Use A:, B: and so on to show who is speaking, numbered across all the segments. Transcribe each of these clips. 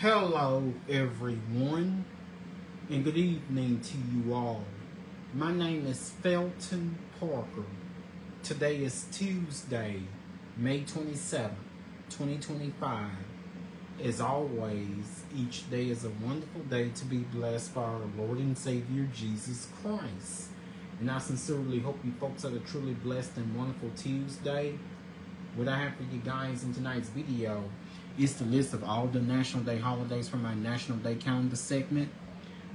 A: Hello, everyone, and good evening to you all. My name is Felton Parker. Today is Tuesday, May 27th, 2025. As always, each day is a wonderful day to be blessed by our Lord and Savior Jesus Christ. And I sincerely hope you folks had a truly blessed and wonderful Tuesday. What I have for you guys in tonight's video is the list of all the National Day holidays from my National Day calendar segment.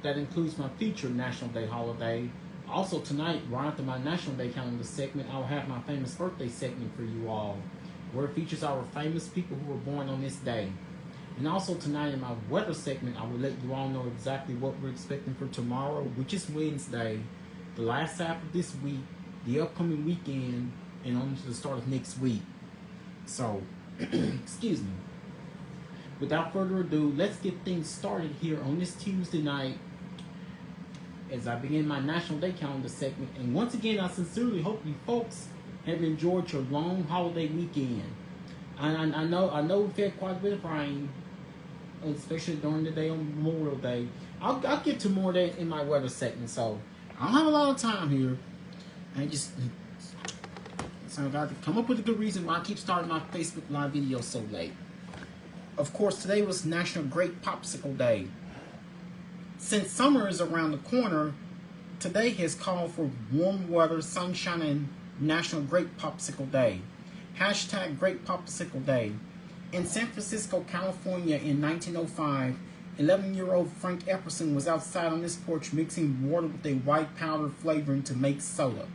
A: That includes my featured National Day holiday. Also tonight, right after my National Day calendar segment, I'll have my famous birthday segment for you all, where it features our famous people who were born on this day. And also tonight in my weather segment, I will let you all know exactly what we're expecting for tomorrow, which is Wednesday, the last half of this week, the upcoming weekend, and on to the start of next week. So, excuse me. Without further ado, let's get things started here on this Tuesday night as I begin my National Day calendar segment. And once again, I sincerely hope you folks have enjoyed your long holiday weekend. And I know we've had quite a bit of rain, especially during the day on Memorial Day. I'll get to more of that in my weather segment, so I don't have a lot of time here. So I got to come up with a good reason why I keep starting my Facebook Live videos so late. Of course, today was National Grape Popsicle Day. Since summer is around the corner, today has called for warm weather, sunshine, and National Grape Popsicle Day. Hashtag Grape Popsicle Day. In San Francisco, California in 1905, 11-year-old Frank Epperson was outside on his porch mixing water with a white powder flavoring to make soda.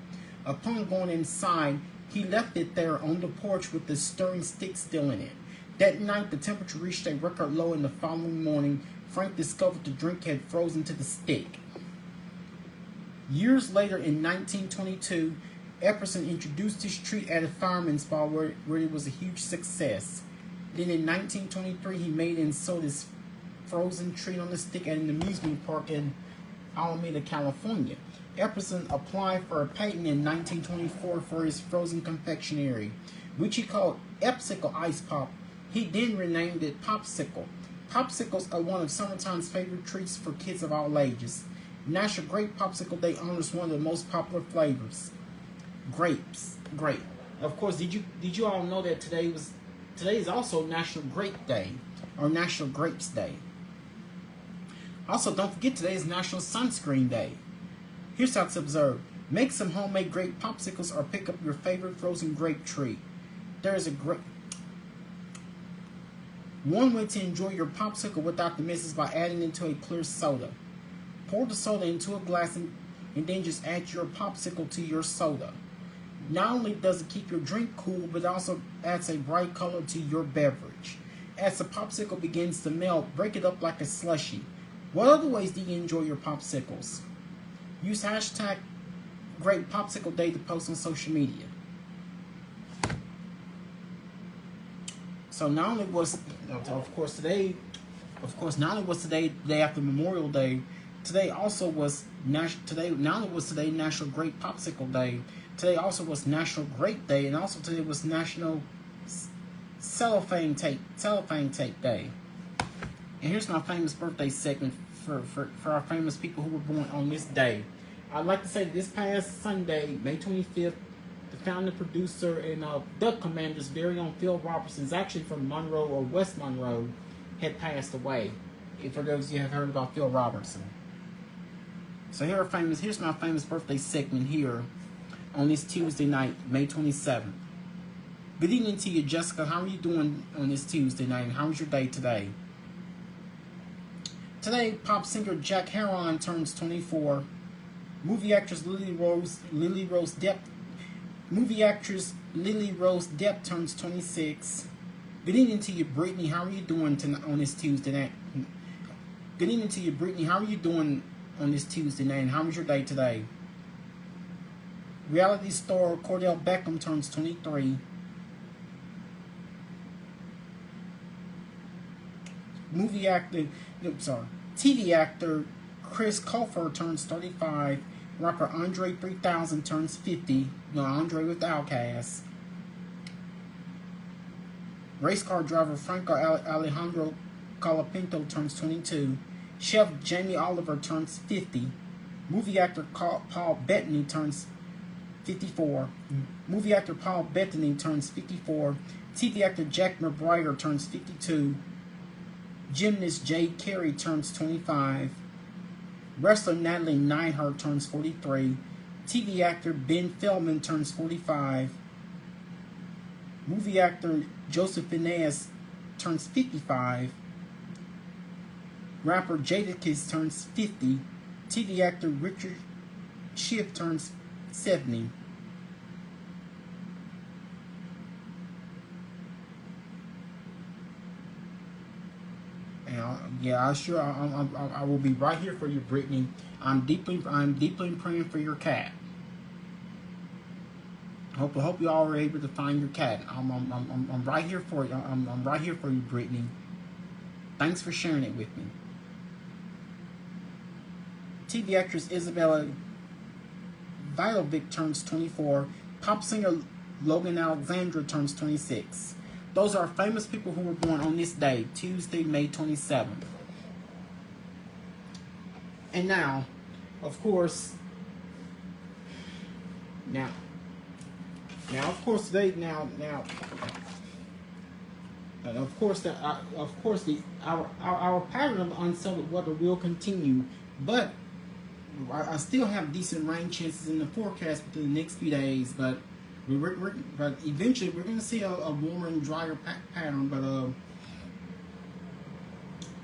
A: Upon going inside, he left it there on the porch with the stirring stick still in it. That night, the temperature reached a record low, and the following morning, Frank discovered the drink had frozen to the stick. Years later, in 1922, Epperson introduced his treat at a fireman's bar where it was a huge success. Then in 1923, he made and sold his frozen treat on the stick at an amusement park in Alameda, California. Epperson applied for a patent in 1924 for his frozen confectionery, which he called Epsicle Ice Pop. He then renamed it Popsicle. Popsicles are one of summertime's favorite treats for kids of all ages. National Grape Popsicle Day honors one of the most popular flavors, grapes. Grape. Of course, did you all know that today is also National Grape Day, or National Grapes Day. Also, don't forget today is National Sunscreen Day. Here's how to observe. Make some homemade grape popsicles or pick up your favorite frozen grape treat. One way to enjoy your popsicle without the mess is by adding it to a clear soda. Pour the soda into a glass and then just add your popsicle to your soda. Not only does it keep your drink cool, but also adds a bright color to your beverage. As the popsicle begins to melt, break it up like a slushie. What other ways do you enjoy your popsicles? Use hashtag Grape Popsicle Day to post on social media. So not only was, not only was today day after Memorial Day, today also was not only was today National Grape Popsicle Day, today also was National Grape Day, and also today was National Cellophane Tape Day. And here's my famous birthday segment for our famous people who were born on this day. I'd like to say this past Sunday, May 25th, the founder, producer, and Duck Commander's very own Phil Robertson, actually from Monroe or West Monroe, had passed away. For those of you who have heard about Phil Robertson. So here's my famous birthday segment here on this Tuesday night, May 27th. Good evening to you, Jessica. How are you doing on this Tuesday night? And how was your day today? Today, pop singer Jack Heron turns 24. Movie actress Lily Rose Depp turns 26. Good evening to you, Brittany. How are you doing on this Tuesday night? Good evening to you, Brittany. How are you doing on this Tuesday night? And how was your day today? Reality star Cordell Beckham turns 23. TV actor Chris Colfer turns 35. Rapper Andre 3000 turns 50. Andre with the Outkast. Race car driver Franco Alejandro Colapinto turns 22. Chef Jamie Oliver turns 50. Movie actor Paul Bettany turns 54. Movie actor Paul Bettany turns 54. TV actor Jack McBrider turns 52. Gymnast Jade Carey turns 25. Wrestler Natalie Neidhart turns 43. TV actor Ben Feldman turns 45. Movie actor Joseph Phineas turns 55. Rapper Jadakiss turns 50. TV actor Richard Schiff turns 70. And yeah, I will be right here for you, Brittany. I'm deeply praying for your cat. Hope you all are able to find your cat. I'm right here for you. I'm right here for you, Brittany. Thanks for sharing it with me. TV actress Isabella Vilovic turns 24. Pop singer Logan Alexandra turns 26. Those are famous people who were born on this day, Tuesday, May 27th. And now, of course, today, and of course, our pattern of unsettled weather will continue, but I still have decent rain chances in the forecast within the next few days. But but eventually we're going to see a warmer and drier pattern. But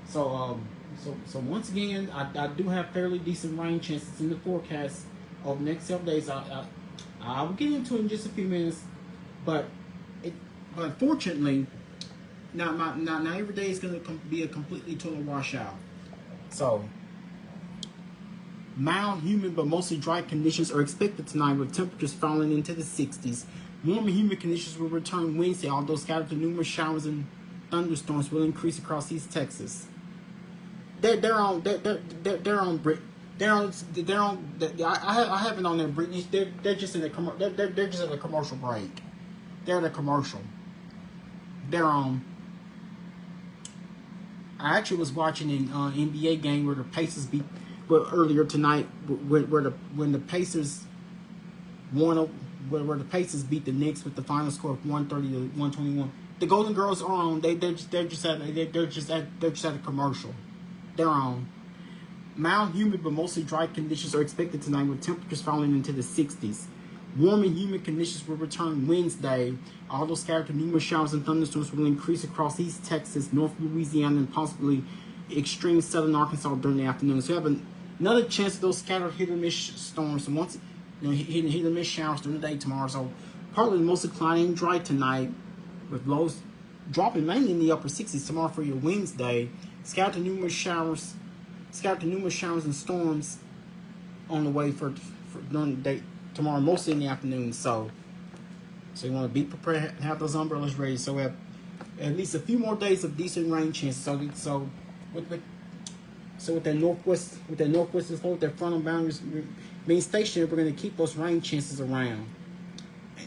A: so once again, I do have fairly decent rain chances in the forecast over the next several days. I'll get into it in just a few minutes, but fortunately, now every day is going to be a completely total washout. So mild, humid, but mostly dry conditions are expected tonight, with temperatures falling into the 60s. Warm and humid conditions will return Wednesday, although scattered to numerous showers and thunderstorms will increase across East Texas. I have it on there, Brittany. They're just in a they're just in a commercial break. They're in a commercial. They're on. I actually was watching an NBA game where the Pacers beat. But earlier tonight, when the Pacers won, where the Pacers beat the Knicks with the final score of 130 to 121. The Golden Girls are on. They're just at a commercial. They're on. Mild, humid, but mostly dry conditions are expected tonight, with temperatures falling into the 60s. Warm and humid conditions will return Wednesday, although scattered to numerous showers and thunderstorms will increase across East Texas, North Louisiana, and possibly extreme southern Arkansas during the afternoon. So you have another chance of those scattered hit or miss storms. So once hit or miss showers during the day tomorrow. So partly mostly cloudy and dry tonight, with lows dropping mainly in the upper 60s tomorrow for your Wednesday. Scattered to numerous showers and storms on the way for during the day tomorrow, mostly in the afternoon. So you want to be prepared, have those umbrellas ready. So we have at least a few more days of decent rain chances. So with that northwest flow, with their frontal boundaries being stationary, we're going to keep those rain chances around.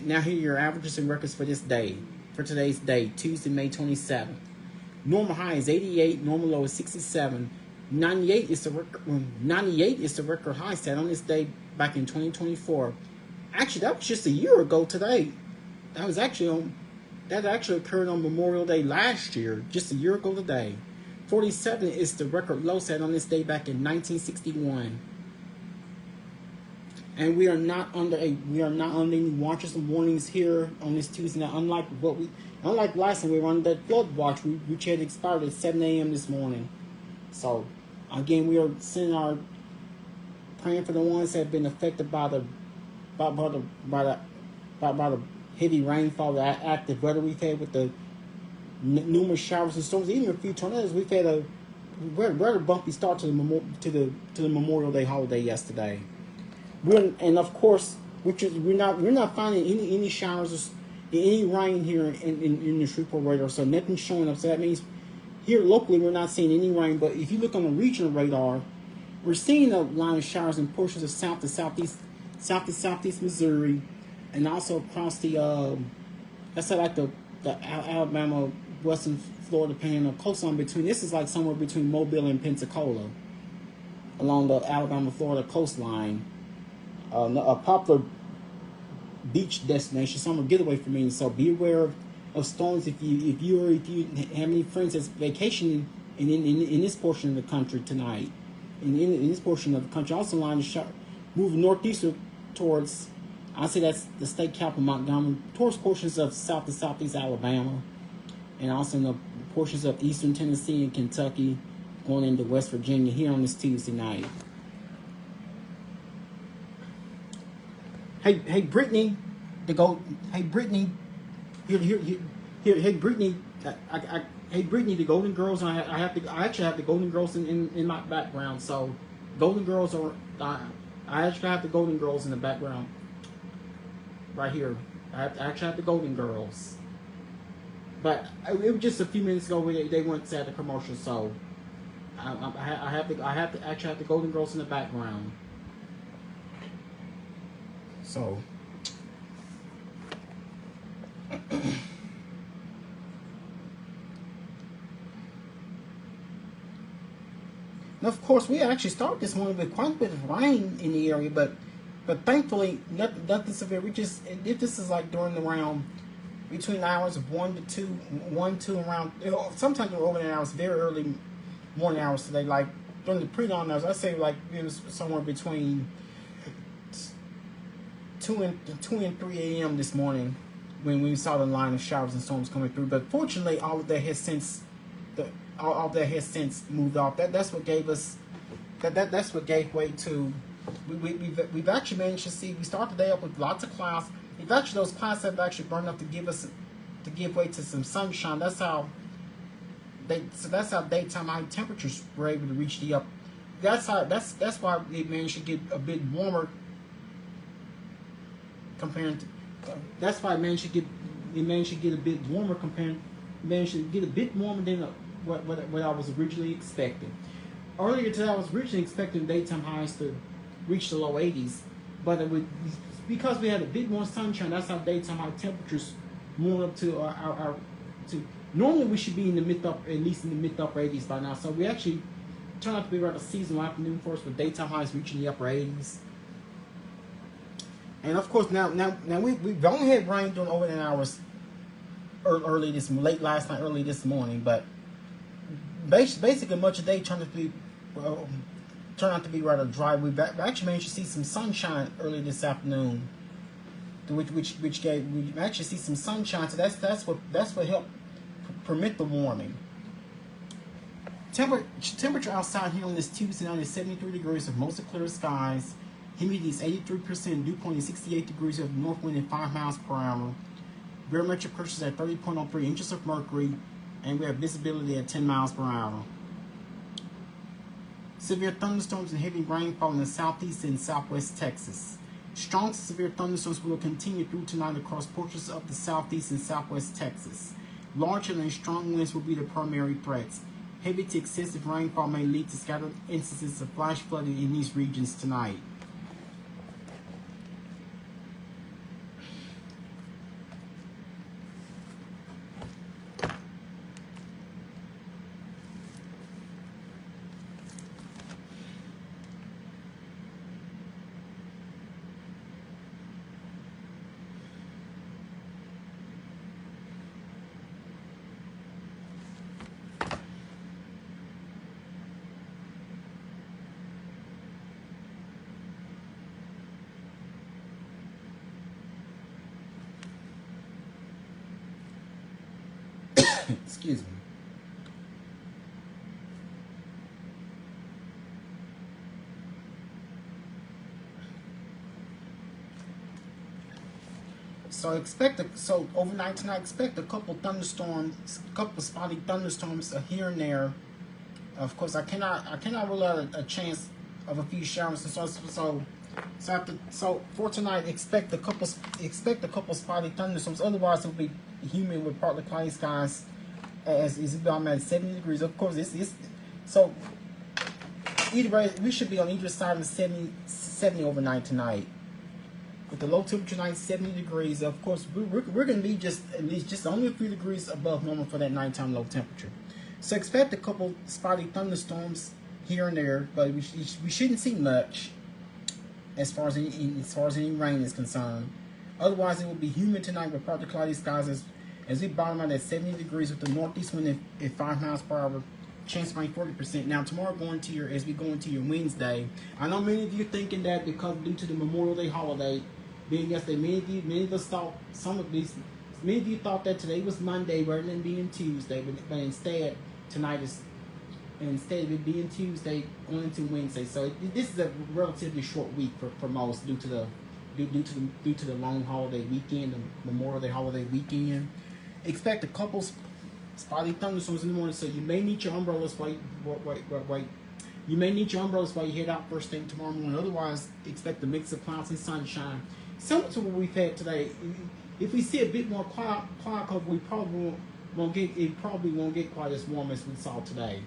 A: Now here are your averages and records for this day, for today's day, Tuesday, May 27th. Normal high is 88, normal low is 67. 98 is the record high set on this day back in 2024. Actually, that was just a year ago today. That actually occurred on Memorial Day last year, just a year ago today. 47 is the record low set on this day back in 1961. And we are not under any watches and warnings here on this Tuesday. Now, unlike last time, we were under that flood watch, which had expired at 7 a.m. this morning. So, again, we are praying for the ones that have been affected by the heavy rainfall, the active weather we've had with the numerous showers and storms, even a few tornadoes. We've had a rather bumpy start to the Memorial Day holiday yesterday. And of course, we're not finding any showers or any rain here in the Shreveport radar. So nothing's showing up. So that means here locally we're not seeing any rain. But if you look on the regional radar, we're seeing a line of showers in portions of south to southeast Missouri, and also across the Alabama, western Florida Panhandle coastline between. This is like somewhere between Mobile and Pensacola, along the Alabama-Florida coastline. A popular beach destination, summer getaway for me. So be aware of storms if you have any friends that's vacationing in this portion of the country tonight. In this portion of the country, also line to move northeast towards, I say that's the state capital Montgomery, towards portions of south and southeast Alabama, and also in the portions of eastern Tennessee and Kentucky, going into West Virginia here on this Tuesday night. Hey, Brittany, Hey, Brittany, Hey, Brittany, Hey, Brittany, the Golden Girls, and I actually have the Golden Girls in my background. So, Golden Girls are, I actually have the Golden Girls in the background, right here. I actually have the Golden Girls, but it was just a few minutes ago they went to the commercial. So, I actually have the Golden Girls in the background. So. And of course, we actually started this morning with quite a bit of rain in the area, but thankfully nothing severe. If this is like during the round between the hours of 1 to 2 around, sometimes we're over the hours, very early morning hours today, like during the pre-dawn hours. I say like it was somewhere between 2 and 3 a.m. this morning when we saw the line of showers and storms coming through. But fortunately, all of that has since moved off. That's what gave us that's what gave way to. We've actually managed to see. We start the day up with lots of clouds. Eventually, those clouds have actually burned up to give way to some sunshine. That's how daytime high temperatures were able to reach the up. That's why we managed to get a bit warmer compared to. That's why we managed to get a bit warmer than what I was originally expecting. Earlier today, I was originally expecting daytime highs to reach the low 80s, but because we had a bit more sunshine, that's how daytime high temperatures warmed up to our normally we should be in the at least in the mid upper 80s by now. So we actually turned out to be around a seasonal afternoon for us with daytime highs reaching the upper 80s. And of course, now we've only had rain during overnight hours late last night, early this morning, but basically much of the day turned out to be rather dry. We've actually managed to see some sunshine early this afternoon, which we actually see some sunshine. So that's what helped permit the warming. Temperature outside here on this Tuesday night is 73 degrees with mostly clear skies. Humidity is 83%, dew point is 68 degrees of north wind at 5 miles per hour. Barometric pressure is at 30.03 inches of mercury, and we have visibility at 10 miles per hour. Severe thunderstorms and heavy rainfall in the southeast and southwest Texas. Strong to severe thunderstorms will continue through tonight across portions of the southeast and southwest Texas. Large and strong winds will be the primary threats. Heavy to excessive rainfall may lead to scattered instances of flash flooding in these regions tonight. Excuse me. So overnight tonight, expect a couple spotty thunderstorms here and there. Of course, I cannot rule out a chance of a few showers. So for tonight, expect a couple spotty thunderstorms. Otherwise, it'll be humid with partly cloudy skies. I'm at 70 degrees. Of course, so either way, we should be on either side of the 70 overnight tonight. with the low temperature tonight 70 degrees. Of course, we're going to be just at least just only a few degrees above normal for that nighttime low temperature. So expect a couple spotty thunderstorms here and there, but we shouldn't see much as far as any rain is concerned. Otherwise, it will be humid tonight with partly cloudy skies as we bottom out at 70 degrees with the northeast wind at 5 miles per hour. Chance of rain 40%. Now tomorrow, as we go into your Wednesday, I know many of you are thinking that because due to the Memorial Day holiday being yesterday, many of us thought many of you thought that today was Monday rather than being Tuesday, but instead of it being Tuesday going into Wednesday. So this is a relatively short week for most due to the long holiday weekend, the Memorial Day holiday weekend. Expect a couple spotty thunderstorms in the morning, so you may need your umbrellas You may need your umbrellas while you head out first thing tomorrow morning. Otherwise, expect a mix of clouds and sunshine, similar to what we've had today. If we see a bit more cloud cover, we probably won't get quite as warm as we saw today.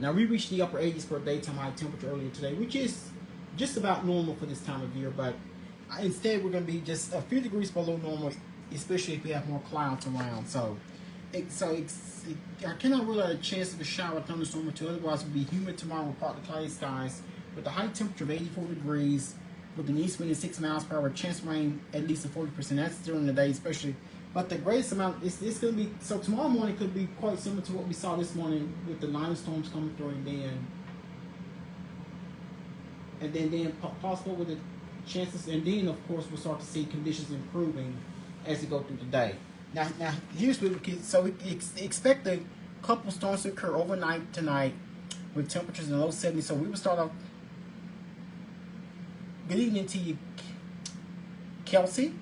A: Now we reached the upper 80s for a daytime high temperature earlier today, which is just about normal for this time of year. But instead, we're going to be just a few degrees below normal, especially if we have more clouds around. I cannot rule out a chance of a shower, thunderstorm or two. Otherwise, it will be humid tomorrow with partly cloudy skies with a high temperature of 84 degrees with an east wind at 6 miles per hour. Chance of rain at least of 40%. That's during the day, especially. But the greatest amount, it's going to be, so tomorrow morning could be quite similar to what we saw this morning with the line of storms coming through, and then possible with the chances, and then of course we'll start to see conditions improving as we go through the day. Now here's what we expect a couple storms to occur overnight tonight with temperatures in the low 70s. So we will start off. Good evening to you, Kelsey.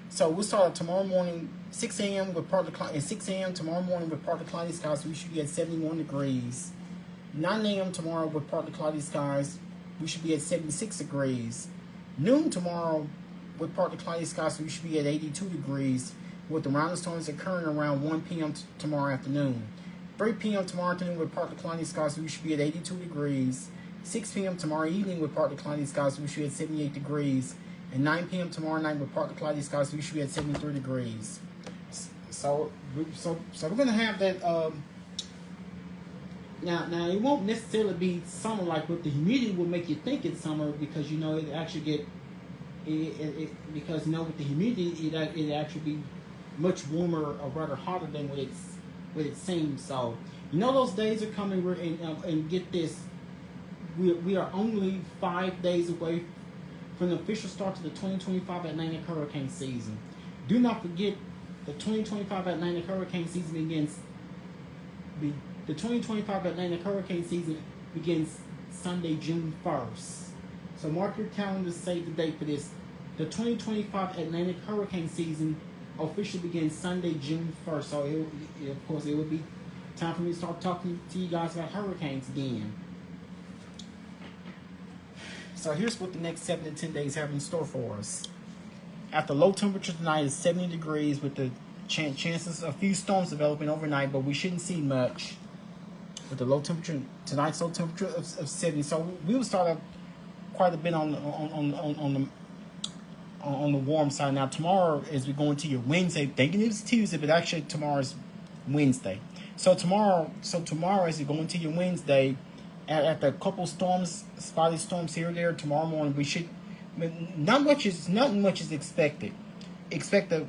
A: So we'll start out tomorrow morning, 6 a.m. with partly cloudy. At 6 a.m. tomorrow morning with partly cloudy skies, so we should be at 71 degrees. 9 a.m. tomorrow with partly cloudy skies, we should be at 76 degrees. Noon tomorrow with partly cloudy skies, so we should be at 82 degrees. With the round of storms occurring around 1 p.m. tomorrow afternoon. 3 p.m. tomorrow afternoon with partly cloudy skies, so we should be at 82 degrees. 6 p.m. tomorrow evening with partly cloudy skies, so we should be at 78 degrees. And 9 p.m. tomorrow night with partly cloudy skies, so we should be at 73 degrees. So we're gonna have that. Now it won't necessarily be summer like, but the humidity will make you think it's summer because it actually because with the humidity it actually be much warmer or rather hotter than what it seems. So those days are coming. And get this, we are only 5 days away from the official start to the 2025 Atlantic hurricane season. Do not forget, the 2025 Atlantic hurricane season begins. The 2025 Atlantic hurricane season begins Sunday, June 1st. So mark your calendar, save the date for this. The 2025 Atlantic hurricane season officially begins Sunday, June 1st. So of course it will be time for me to start talking to you guys about hurricanes again. So here's what the next 7 to 10 days have in store for us. After low temperature tonight is 70 degrees with the chances of a few storms developing overnight, but we shouldn't see much. With the low temperature, tonight's low temperature of 70. So we will start up quite a bit on the warm side. Now tomorrow, as we go into your Wednesday, thinking it's Tuesday, but actually tomorrow's Wednesday. So tomorrow as you go into your Wednesday, after a couple storms, spotty storms here and there, tomorrow morning we should nothing much is expected. Expect a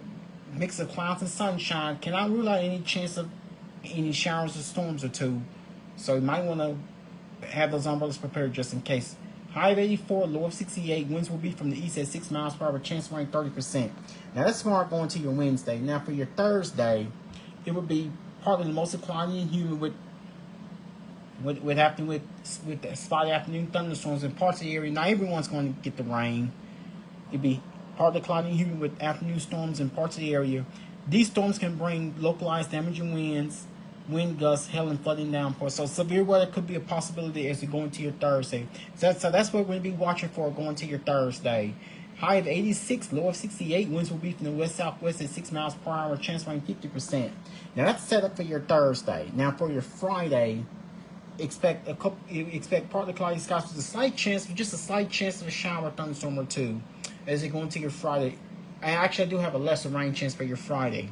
A: mix of clouds and sunshine. Cannot rule out any chance of any showers or storms or two. So you might want to have those umbrellas prepared just in case. High of 84, low of 68. Winds will be from the east at 6 miles per hour. Chance of rain 30%. Now that's tomorrow going to your Wednesday. Now for your Thursday, it will be partly mostly cloudy and humid with the spotty afternoon thunderstorms in parts of the area. Not everyone's going to get the rain. It'll be partly cloudy and humid with afternoon storms in parts of the area. These storms can bring localized damaging winds, wind gusts, hail, and flooding downpours. So severe weather could be a possibility as you go into your Thursday. So that's what we're going to be watching for going to your Thursday. High of 86, low of 68. Winds will be from the west-southwest at 6 miles per hour. Chance of rain 50%. Now that's set up for your Thursday. Now for your Friday, expect partly cloudy skies with just a slight chance of a shower, thunderstorm or two as you go into your Friday. And actually, I do have a lesser rain chance for your Friday.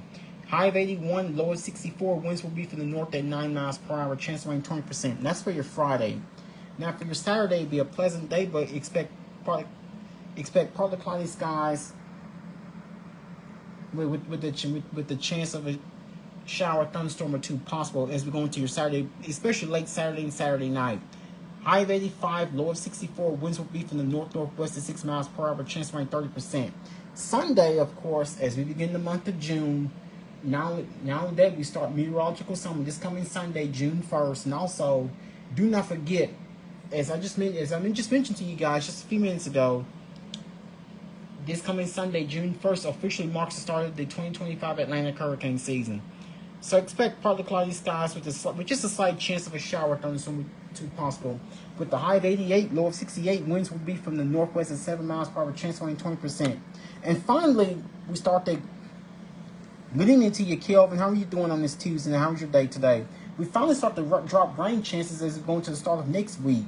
A: High of 81, low of 64. Winds will be from the north at 9 miles per hour. Chance of rain 20%. And that's for your Friday. Now for your Saturday, it'll be a pleasant day, but expect partly cloudy skies with the chance of a shower, thunderstorm or two possible as we go into your Saturday, especially late Saturday and Saturday night. High of 85, low of 64. Winds will be from the north-northwest at 6 miles per hour. Chance of rain 30%. Sunday, of course, as we begin the month of June. Now that we start meteorological summer this coming Sunday, June 1st, and also do not forget, as I just mentioned to you guys just a few minutes ago, this coming Sunday, June 1st, officially marks the start of the 2025 Atlantic hurricane season. So expect partly cloudy skies with just a slight chance of a shower, thunderstorm too possible. With the high of 88, low of 68, winds will be from the northwest at 7 miles per hour, chance of rain 20%. And finally, we start the getting into your Kelvin. How are you doing on this Tuesday? And how was your day today? We finally start to drop rain chances as we go into the start of next week.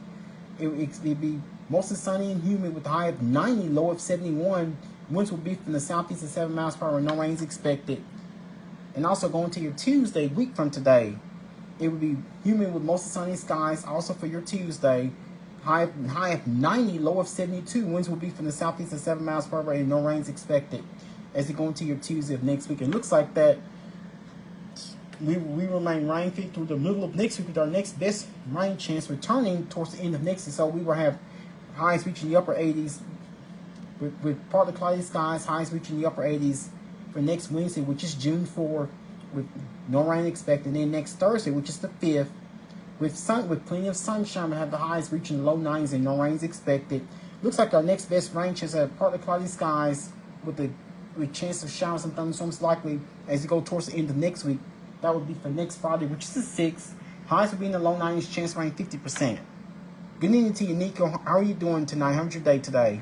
A: It'll be mostly sunny and humid with a high of 90, low of 71. Winds will be from the southeast at 7 miles per hour. No rain is expected. And also going to your Tuesday, week from today, it will be humid with mostly sunny skies. Also for your Tuesday, high of 90, low of 72. Winds will be from the southeast at 7 miles per hour and no rain is expected as you go into your Tuesday of next week. It looks like that we remain rain-free through the middle of next week with our next best rain chance returning towards the end of next week. So we will have highs reaching the upper 80s with partly cloudy skies, highs reaching the upper 80s for next Wednesday, which is June 4th, with no rain expected. And then next Thursday, which is the 5th, with plenty of sunshine, we'll have the highs reaching the low 90s and no rain is expected. Looks like our next best rain chance have partly cloudy skies with chance of showers and thunderstorms likely as you go towards the end of next week. That would be for next Friday, which is the 6th. Highs will be in the low 90s, chance of rain 50%. Good evening to you, Nico. How are you doing tonight? How's your day today?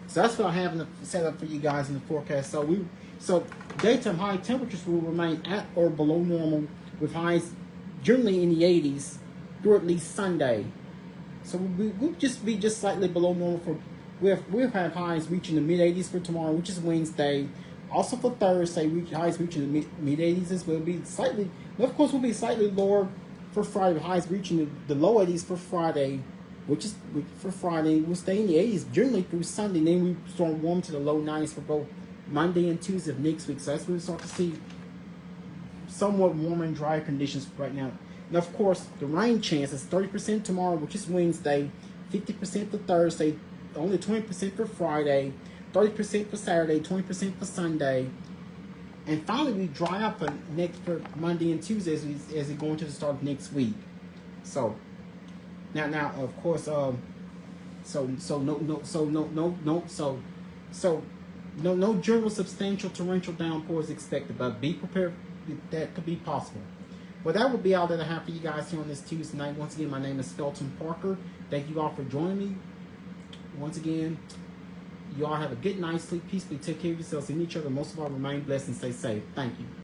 A: So that's what I have set up for you guys in the forecast. So daytime high temperatures will remain at or below normal with highs generally in the 80s through at least Sunday. So we'll just be slightly below normal for. We'll have highs reaching the mid-80s for tomorrow, which is Wednesday. Also for Thursday, highs reaching the mid-80s as well. Of course, we'll be slightly lower for Friday. Highs reaching the low 80s for Friday, for Friday. We'll stay in the 80s generally through Sunday. Then we start warm to the low 90s for both Monday and Tuesday of next week. So that's when we start to see somewhat warmer and drier conditions right now. And of course, the rain chance is 30% tomorrow, which is Wednesday, 50% for Thursday, only 20% for Friday, 30% for Saturday, 20% for Sunday. And finally, we dry up for Monday and Tuesday as we go into the start of next week. So now of course no general substantial torrential downpours expected, but be prepared that could be possible. Well, that will be all that I have for you guys here on this Tuesday night. Once again, my name is Felton Parker. Thank you all for joining me. Once again, you all have a good night's sleep peacefully. Take care of yourselves and each other. Most of all, remain blessed and stay safe. Thank you.